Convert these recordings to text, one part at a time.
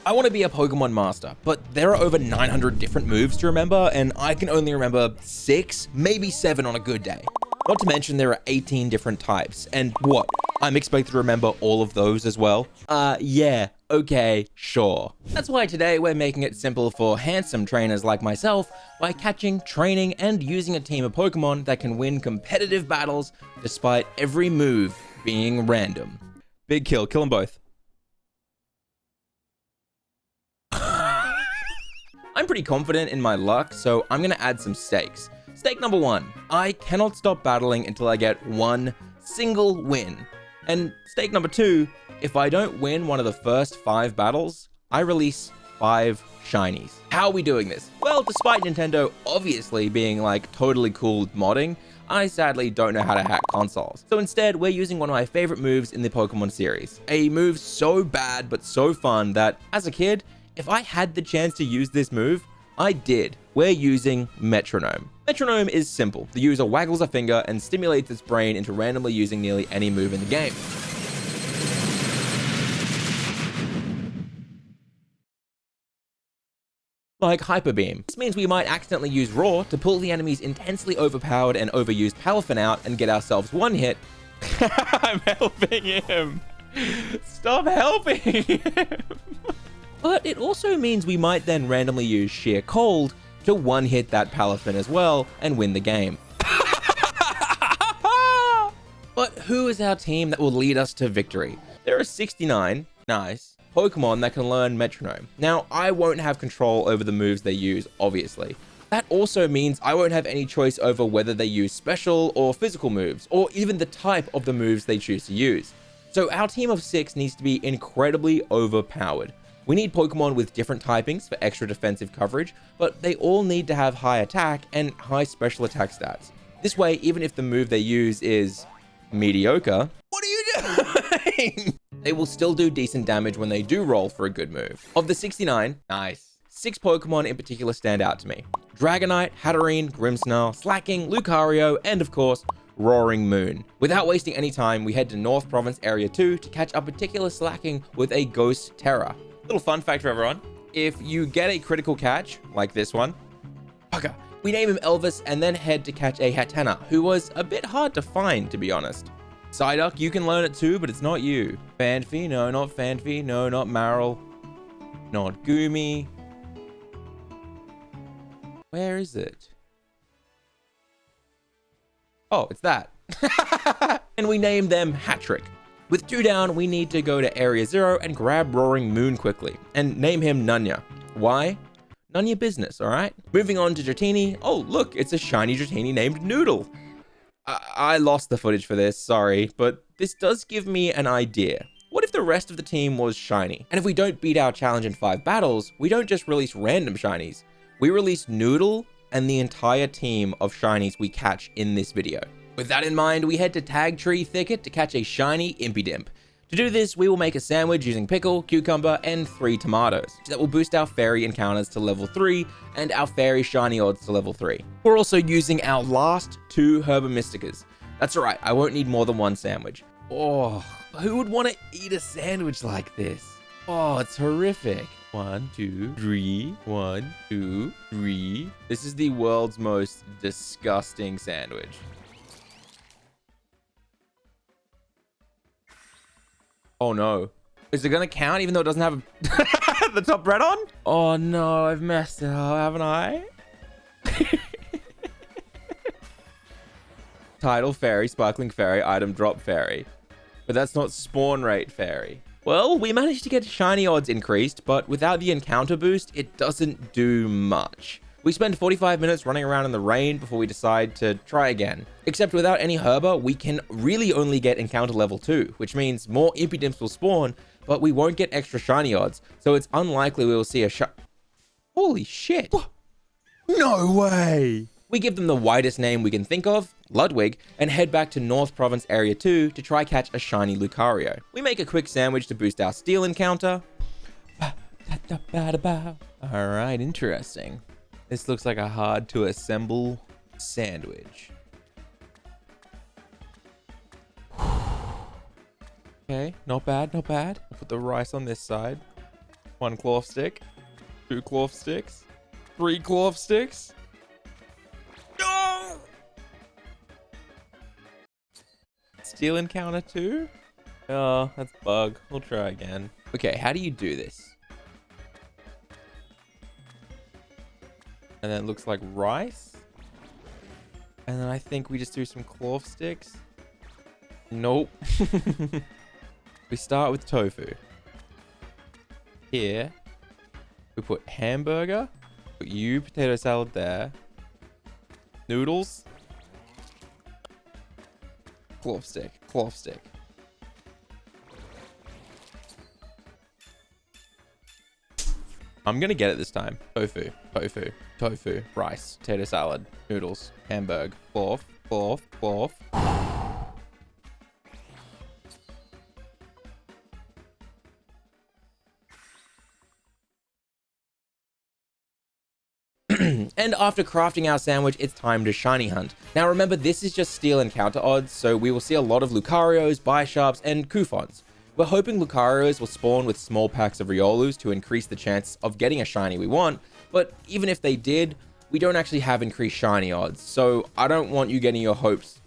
I want to be a Pokemon master, but there are over 900 different moves to remember, and I can only remember 6, maybe 7 on a good day. Not to mention there are 18 different types, and what? I'm expected to remember all of those as well? Yeah, okay, sure. That's why today we're making it simple for handsome trainers like myself by catching, training, and using a team of Pokemon that can win competitive battles despite every move being random. Big kill them both. I'm pretty confident in my luck, so I'm gonna add some stakes. Stake number 1, I cannot stop battling until I get one single win. And stake number 2, if I don't win one of the first 5 battles, I release 5 shinies. How are we doing this? Well, despite Nintendo obviously being like totally cool with modding, I sadly don't know how to hack consoles. So instead, we're using one of my favorite moves in the Pokemon series. A move so bad but so fun that, as a kid, if I had the chance to use this move, I did. We're using Metronome. Metronome is simple. The user waggles a finger and stimulates its brain into randomly using nearly any move in the game. Like Hyper Beam. This means we might accidentally use Roar to pull the enemy's intensely overpowered and overused Palafin out and get ourselves one hit. I'm helping him. Stop helping him. But it also means we might then randomly use Sheer Cold to one-hit that Palafin as well and win the game. But who is our team that will lead us to victory? There are 69, nice, Pokemon that can learn Metronome. Now, I won't have control over the moves they use, obviously. That also means I won't have any choice over whether they use special or physical moves, or even the type of the moves they choose to use. So our team of 6 needs to be incredibly overpowered. We need Pokemon with different typings for extra defensive coverage, but they all need to have high attack and high special attack stats. This way, even if the move they use is mediocre, what are you doing? They will still do decent damage when they do roll for a good move. Of the 69, nice, 6 Pokemon in particular stand out to me. Dragonite, Hatterene, Grimmsnarl, Slacking, Lucario, and of course, Roaring Moon. Without wasting any time, we head to North Province Area 2 to catch a particular Slacking with a Ghost Terror. Little fun fact for everyone, if you get a critical catch, like this one, we name him Elvis and then head to catch a Hatenna, who was a bit hard to find, to be honest. Psyduck, you can learn it too, but it's not you. Fanfi, no, not Fanfi, no, not Marill, not Goomy. Where is it? Oh, it's that. And we name them Hattrick. With 2 down, we need to go to Area 0 and grab Roaring Moon quickly, and name him Nunya. Why? None your business, alright? Moving on to Dratini. Oh, look, it's a shiny Dratini named Noodle. I lost the footage for this, sorry, but this does give me an idea. What if the rest of the team was shiny? And if we don't beat our challenge in 5 battles, we don't just release random shinies. We release Noodle and the entire team of shinies we catch in this video. With that in mind, we head to Tag Tree Thicket to catch a shiny Impidimp. To do this, we will make a sandwich using pickle, cucumber, and 3 tomatoes. That will boost our fairy encounters to level 3 and our fairy shiny odds to level 3. We're also using our last 2 Herbamysticas. That's alright, I won't need more than 1 sandwich. Oh, who would want to eat a sandwich like this? Oh, it's horrific. 1, 2, 3. 1, 2, 3. This is the world's most disgusting sandwich. Oh no. Is it gonna count even though it doesn't have the top red on? Oh no, I've messed it up, haven't I? Title Fairy, Sparkling Fairy, Item Drop Fairy. But that's not Spawn Rate Fairy. Well, we managed to get shiny odds increased, but without the encounter boost, it doesn't do much. We spend 45 minutes running around in the rain before we decide to try again. Except without any Herba, we can really only get encounter level 2, which means more Impidimps will spawn, but we won't get extra shiny odds, so it's unlikely we will see a Holy shit! No way! We give them the widest name we can think of, Ludwig, and head back to North Province Area 2 to try catch a shiny Lucario. We make a quick sandwich to boost our steel encounter. Alright, interesting. This looks like a hard to assemble sandwich. Okay, not bad, not bad. I'll put the rice on this side. 1 cloth stick. 2 cloth sticks. 3 cloth sticks. No! Steel encounter 2? Oh, that's bug. We'll try again. Okay, how do you do this? And then it looks like rice. And then I think we just do some cloth sticks. Nope. We start with tofu. Here, we put hamburger. Put you potato salad there. Noodles. Cloth stick. Cloth stick. I'm gonna get it this time. Tofu, tofu, tofu, rice, potato salad, noodles, hamburg, cloth, cloth, cloth. And after crafting our sandwich, it's time to shiny hunt. Now remember, this is just steel encounter odds, so we will see a lot of Lucarios, Bisharps, and Kufons. We're hoping Lucarios will spawn with small packs of Riolus to increase the chance of getting a shiny we want, but even if they did, we don't actually have increased shiny odds, so I don't want you getting your hopes.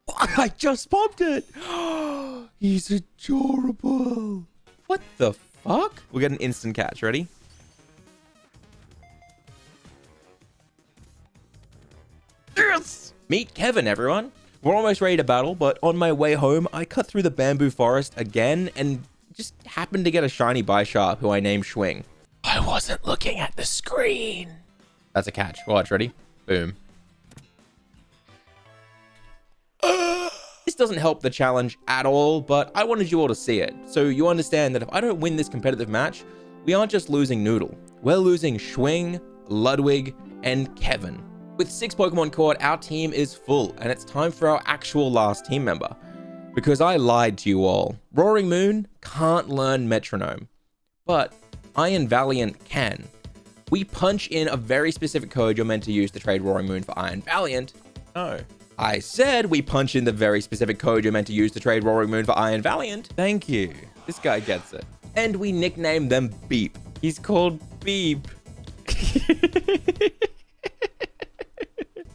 I just popped it! He's adorable! What the fuck? We'll get an instant catch, ready? Yes! Meet Kevin, everyone! We're almost ready to battle, but on my way home, I cut through the bamboo forest again and just happened to get a shiny Bisharp who I named Schwing. I wasn't looking at the screen. That's a catch. Watch, ready? Boom. This doesn't help the challenge at all, but I wanted you all to see it, so you understand that if I don't win this competitive match, we aren't just losing Noodle. We're losing Schwing, Ludwig, and Kevin. With 6 Pokemon caught, our team is full, and it's time for our actual last team member. Because I lied to you all. Roaring Moon can't learn Metronome, but Iron Valiant can. We punch in a very specific code you're meant to use to trade Roaring Moon for Iron Valiant. No. I said we punch in the very specific code you're meant to use to trade Roaring Moon for Iron Valiant. Thank you. This guy gets it. And we nickname them Beep. He's called Beep.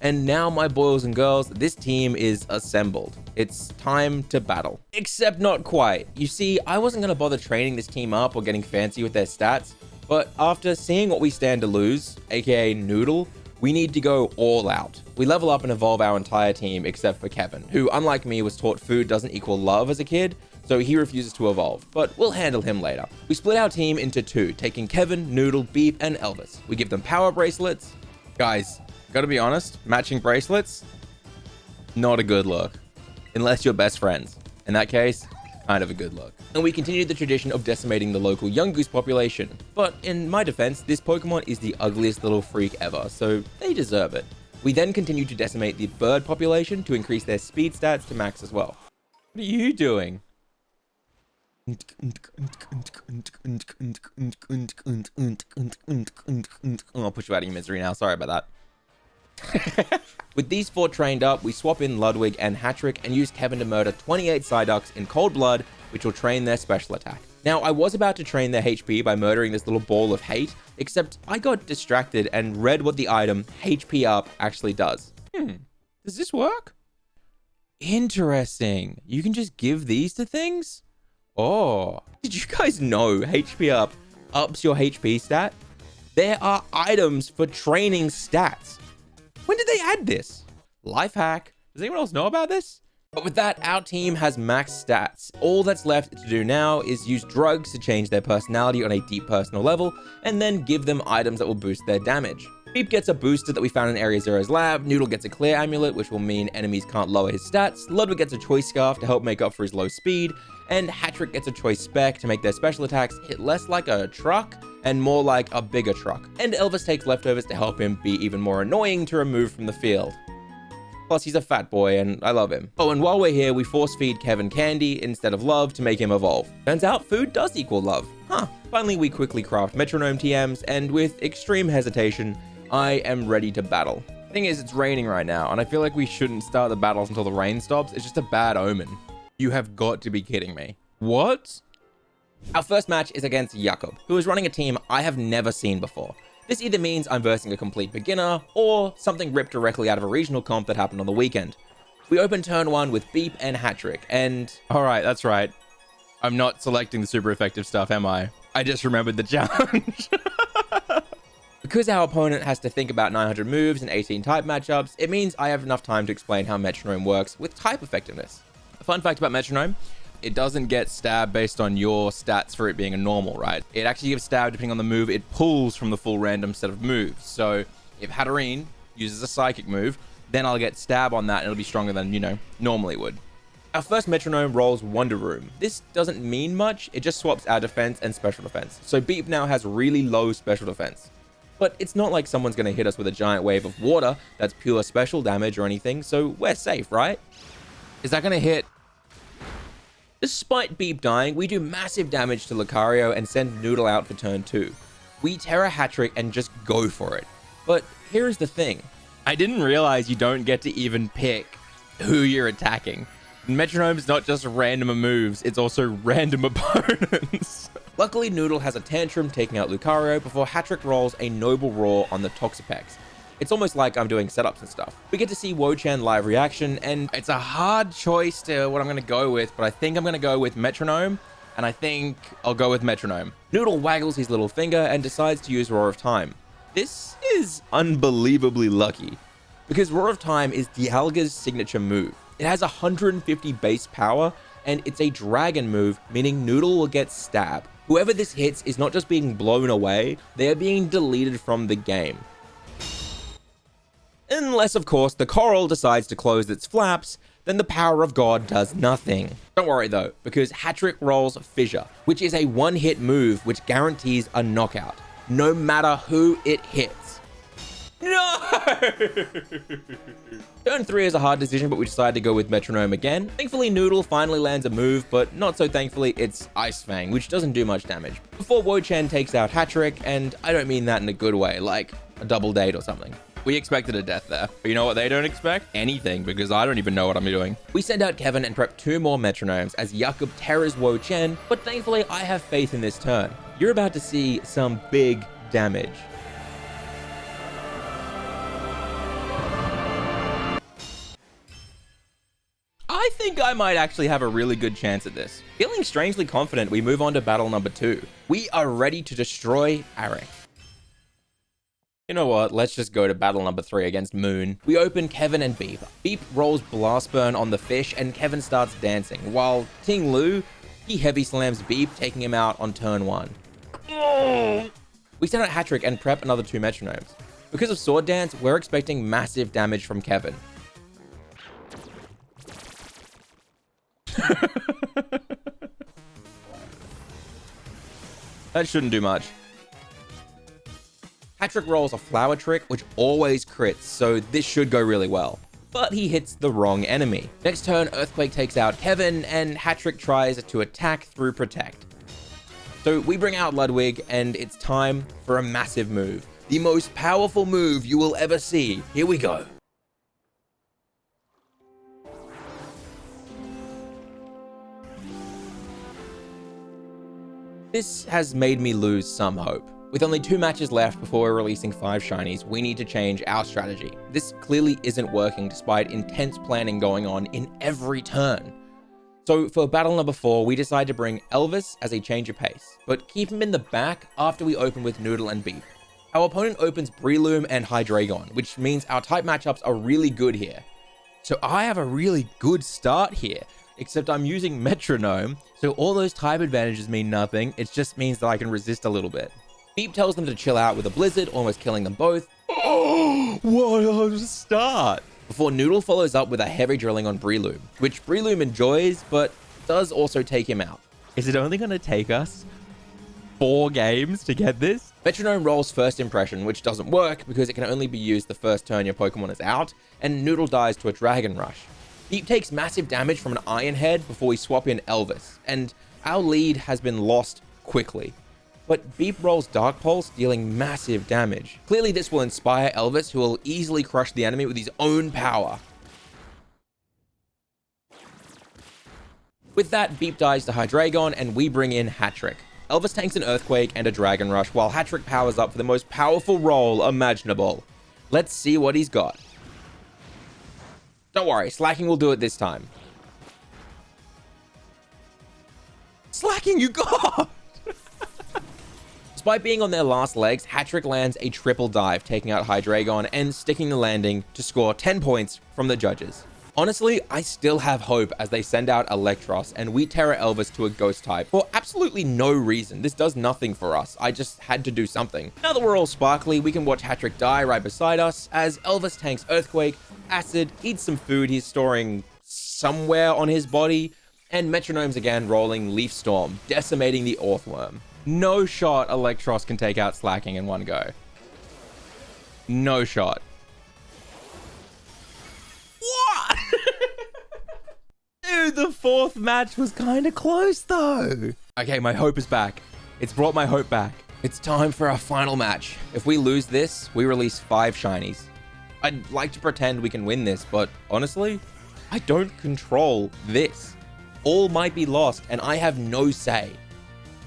And now, my boys and girls, this team is assembled. It's time to battle. Except not quite. You see, I wasn't going to bother training this team up or getting fancy with their stats, but after seeing what we stand to lose, aka Noodle, we need to go all out. We level up and evolve our entire team except for Kevin, who, unlike me, was taught food doesn't equal love as a kid, so he refuses to evolve, but we'll handle him later. We split our team into 2, taking Kevin, Noodle, Beep, and Elvis. We give them power bracelets. Guys, gotta be honest, matching bracelets, not a good look. Unless you're best friends. In that case, kind of a good look. And we continue the tradition of decimating the local young goose population. But in my defense, this Pokemon is the ugliest little freak ever, so they deserve it. We then continue to decimate the bird population to increase their speed stats to max as well. What are you doing? I'll put you out of your misery now. Sorry about that. With these 4 trained up, we swap in Ludwig and Hattrick and use Kevin to murder 28 Psyducks in cold blood, which will train their special attack. Now, I was about to train their HP by murdering this little ball of hate, except I got distracted and read what the item HP Up actually does. Does this work? Interesting. You can just give these to things? Oh, did you guys know HP Up ups your HP stat? There are items for training stats. When did they add this? Life hack. Does anyone else know about this? But with that, our team has max stats. All that's left to do now is use drugs to change their personality on a deep personal level, and then give them items that will boost their damage. Beep gets a booster that we found in Area Zero's lab, Noodle gets a clear amulet, which will mean enemies can't lower his stats, Ludwig gets a choice scarf to help make up for his low speed, and Hattrick gets a choice spec to make their special attacks hit less like a truck and more like a bigger truck. And Elvis takes leftovers to help him be even more annoying to remove from the field. Plus, he's a fat boy, and I love him. Oh, and while we're here, we force feed Kevin candy instead of love to make him evolve. Turns out, food does equal love. Finally, we quickly craft metronome TMs, and with extreme hesitation, I am ready to battle. Thing is, it's raining right now, and I feel like we shouldn't start the battles until the rain stops. It's just a bad omen. You have got to be kidding me. What? Our first match is against Jakob, who is running a team I have never seen before. This either means I'm versing a complete beginner, or something ripped directly out of a regional comp that happened on the weekend. We open turn 1 with Beep and Hattrick, and... Alright, that's right. I'm not selecting the super effective stuff, am I? I just remembered the challenge. Because our opponent has to think about 900 moves and 18 type matchups, it means I have enough time to explain how Metronome works with type effectiveness. A fun fact about Metronome, it doesn't get stabbed based on your stats for it being a normal, right? It actually gives stab depending on the move it pulls from the full random set of moves. So if Hatterene uses a psychic move, then I'll get stab on that and it'll be stronger than, you know, normally would. Our first Metronome rolls Wonder Room. This doesn't mean much, it just swaps our defense and special defense. So Beep now has really low special defense. But it's not like someone's going to hit us with a giant wave of water that's pure special damage or anything, so we're safe, right? Is that going to hit? Despite Beep dying, we do massive damage to Lucario and send Noodle out for turn 2. We Terra Hattrick and just go for it. But here's the thing. I didn't realize you don't get to even pick who you're attacking. Metronome's not just random moves, it's also random opponents. Luckily, Noodle has a tantrum taking out Lucario before Hattrick rolls a Noble Roar on the Toxapex. It's almost like I'm doing setups and stuff. We get to see Wo-Chan live reaction, and it's a hard choice to what I'm going to go with, but I think I'm going to go with Metronome, and I think I'll go with Metronome. Noodle waggles his little finger and decides to use Roar of Time. This is unbelievably lucky, because Roar of Time is Dialga's signature move. It has 150 base power, and it's a dragon move, meaning Noodle will get stabbed. Whoever this hits is not just being blown away, they are being deleted from the game. Unless, of course, the coral decides to close its flaps, then the power of God does nothing. Don't worry though, because Hattrick rolls Fissure, which is a one-hit move which guarantees a knockout, no matter who it hits. No! Turn 3 is a hard decision, but we decided to go with Metronome again. Thankfully, Noodle finally lands a move, but not so thankfully, it's Ice Fang, which doesn't do much damage. Before Wo-Chan takes out Hattrick, and I don't mean that in a good way, like a double date or something. We expected a death there. But you know what they don't expect? Anything, because I don't even know what I'm doing. We send out Kevin and prep 2 more Metronomes as Jakob terrors Wo-Chan, but thankfully I have faith in this turn. You're about to see some big damage. I think I might actually have a really good chance at this. Feeling strangely confident, we move on to battle number 2. We are ready to destroy Arik. You know what, let's just go to battle number 3 against Moon. We open Kevin and Beep. Beep rolls Blast Burn on the fish and Kevin starts dancing, while Ting Lu, he heavy slams Beep, taking him out on turn 1. We send out Hattrick and prep another 2 Metronomes. Because of Sword Dance, we're expecting massive damage from Kevin. That shouldn't do much. Hattrick rolls a Flower Trick, which always crits, so this should go really well. But he hits the wrong enemy. Next turn, Earthquake takes out Kevin, and Hattrick tries to attack through Protect. So we bring out Ludwig, and it's time for a massive move. The most powerful move you will ever see. Here we go. This has made me lose some hope. With only 2 matches left before we're releasing 5 shinies, we need to change our strategy. This clearly isn't working despite intense planning going on in every turn. So for battle number 4, we decide to bring Elvis as a change of pace, but keep him in the back after we open with Noodle and Beep. Our opponent opens Breloom and Hydreigon, which means our type matchups are really good here. So I have a really good start here, except I'm using Metronome, so all those type advantages mean nothing, it just means that I can resist a little bit. Beep tells them to chill out with a Blizzard, almost killing them both. Oh, what a start! Before Noodle follows up with a heavy drilling on Breloom, which Breloom enjoys, but does also take him out. Is it only going to take us 4 games to get this? Metronome rolls First Impression, which doesn't work because it can only be used the first turn your Pokemon is out, and Noodle dies to a Dragon Rush. Beep takes massive damage from an Iron Head before we swap in Elvis, and our lead has been lost quickly. But Beep rolls Dark Pulse, dealing massive damage. Clearly this will inspire Elvis, who will easily crush the enemy with his own power. With that, Beep dies to Hydreigon, and we bring in Hattrick. Elvis tanks an Earthquake and a Dragon Rush, while Hattrick powers up for the most powerful role imaginable. Let's see what he's got. Don't worry, Slacking will do it this time. Slacking, you got! Despite being on their last legs, Hattrick lands a triple dive, taking out Hydreigon and sticking the landing to score 10 points from the judges. Honestly, I still have hope as they send out Electros and we Terra Elvis to a Ghost type for absolutely no reason. This does nothing for us. I just had to do something. Now that we're all sparkly, we can watch Hattrick die right beside us as Elvis tanks Earthquake, Acid, eats some food he's storing somewhere on his body, and Metronome's again rolling Leaf Storm, decimating the Orthworm. No shot Electros can take out Slacking in one go. No shot. What? Dude, the fourth match was kind of close though. Okay, my hope is back. It's brought my hope back. It's time for our final match. If we lose this, we release 5 shinies. I'd like to pretend we can win this, but honestly, I don't control this. All might be lost and I have no say.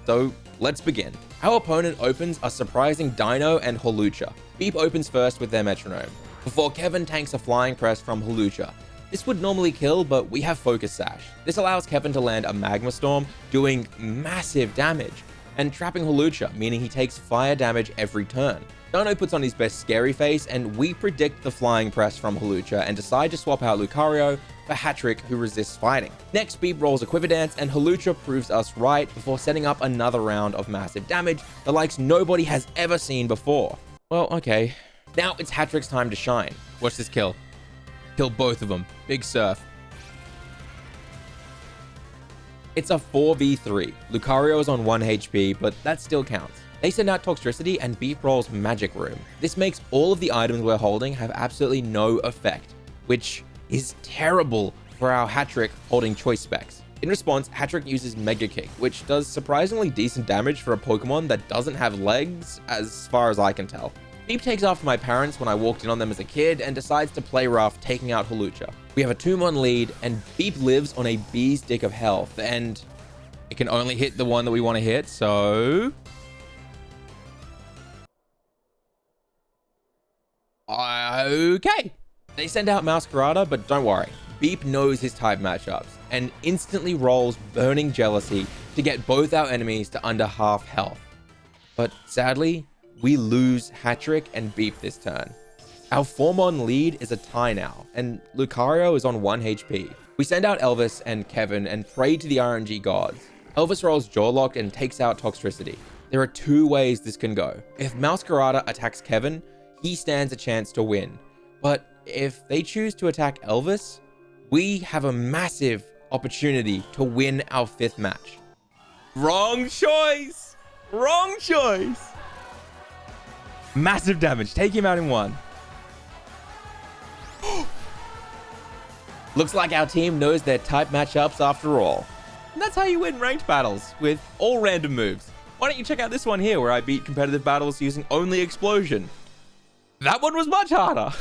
So let's begin. Our opponent opens a surprising Dino and Hawlucha. Beep opens first with their Metronome, before Kevin tanks a Flying Press from Hawlucha. This would normally kill, but we have Focus Sash. This allows Kevin to land a Magma Storm, doing massive damage, and trapping Hawlucha, meaning he takes fire damage every turn. Dino puts on his best scary face, and we predict the Flying Press from Hawlucha and decide to swap out Lucario for Hattrick, who resists fighting. Next, Beep rolls a Quiver Dance, and Hawlucha proves us right before setting up another round of massive damage, the likes nobody has ever seen before. Well, okay. Now it's Hattrick's time to shine. Watch this kill. Kill both of them. Big Surf. It's a 4v3. Lucario is on 1 HP, but that still counts. They send out Toxtricity and Beep rolls Magic Room. This makes all of the items we're holding have absolutely no effect, which is terrible for our Hattrick holding Choice Specs. In response, Hattrick uses Mega Kick, which does surprisingly decent damage for a Pokemon that doesn't have legs, as far as I can tell. Beep takes after my parents when I walked in on them as a kid and decides to play rough, taking out Hawlucha. We have a 2-mon lead, and Beep lives on a bee's dick of health, and it can only hit the one that we want to hit, so... Okay. They send out Masquerada, but don't worry. Beep knows his type matchups, and instantly rolls Burning Jealousy to get both our enemies to under half health. But sadly, we lose Hattrick and Beep this turn. Our 4-mon lead is a tie now, and Lucario is on 1 HP. We send out Elvis and Kevin and pray to the RNG gods. Elvis rolls Jaw Locked and takes out Toxtricity. There are 2 ways this can go. If Masquerada attacks Kevin, he stands a chance to win. But if they choose to attack Elvis, we have a massive opportunity to win our 5th match. Wrong choice! Wrong choice! Massive damage. Take him out in 1. Looks like our team knows their type matchups after all. And that's how you win ranked battles, with all random moves. Why don't you check out this one here where I beat competitive battles using only Explosion. That one was much harder.